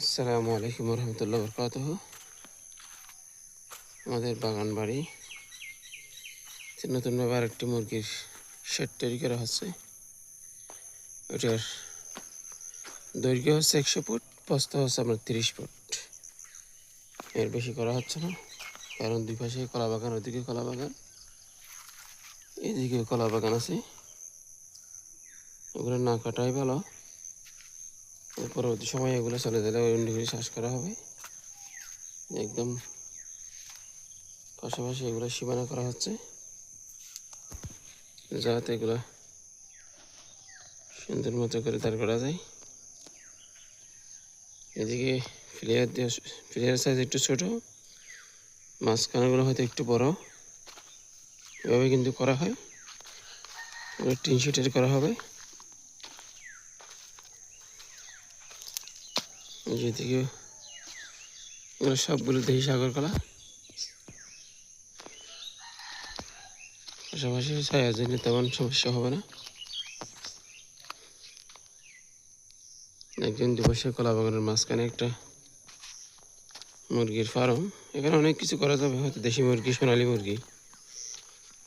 আসসালামু আলাইকুম রহমতুল্লাহ বরকাতুহ। আমাদের বাগান বাড়ি নতুনভাবে আরেকটি মুরগির শেড তৈরি করা হচ্ছে। ওটার দৈর্ঘ্য হচ্ছে 100 ফুট, প্রস্থ হচ্ছে আপনার 30 ফুট। এর বেশি করা হচ্ছে না, কারণ দুই পাশে কলা বাগান, ওদিকে কলা বাগান, এদিকে কলা বাগান আছে। এগুলো না কাটাই ভালো, পরবর্তী সময় এগুলো চলে গেলে অন্যগুলি চাষ করা হবে। একদম পাশাপাশি এগুলো সীমানা করা হচ্ছে, যাতে এগুলো সুন্দর মতো করে দাঁড় করা যায়। এদিকে ফ্লেয়ার সাইজ একটু ছোট, মাঝখানেগুলো হয়তো একটু বড়। এভাবে কিন্তু করা হয়, টিন শিটের করা হবে। যেদিকে এগুলো সবগুলো দেশি সাগর কলা, পাশাপাশি ছায়ার জন্য তেমন সমস্যা হবে না। একজন দুপাশে কলা বাগানের মাঝখানে একটা মুরগির ফার্ম। এখানে অনেক কিছু করা যাবে, হয়তো দেশি মুরগি, সোনালী মুরগি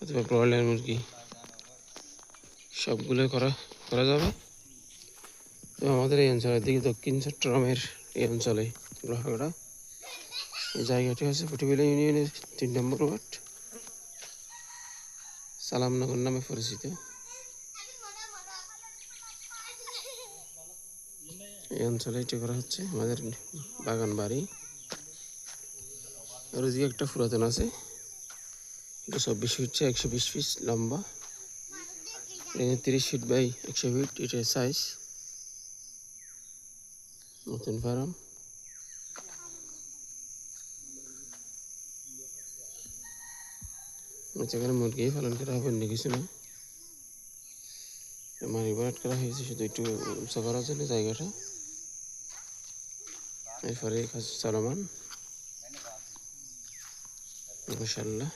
অথবা ব্রয়লার মুরগি, সবগুলো করা যাবে। তো আমাদের এই অঞ্চলের দিকে, দক্ষিণ চট্টগ্রামের এই অঞ্চলে গ্রহগড়া, এই জায়গাটি হচ্ছে পটিবিলা ইউনিয়নের 3 নম্বর ওয়ার্ড, সালামনগর নামে পরিচিত। এই অঞ্চলে এটি করা হচ্ছে আমাদের বাগান বাড়ি। আর ওদিকে একটা পুরাতন আছে, এটা 24 ফিট 120 ফিট লম্বা, 30 ফিট বাই 100 ফিট এটার সাইজ। নতুন ফার্ম, সেখানে মুরগি পালন করা হবে, অন্য কিছু না। মানি বার্ড করা হয়েছে শুধু একটু উঁচা করার জন্য জায়গাটা। এরপরে কাজ চলমান, মাশাআল্লাহ।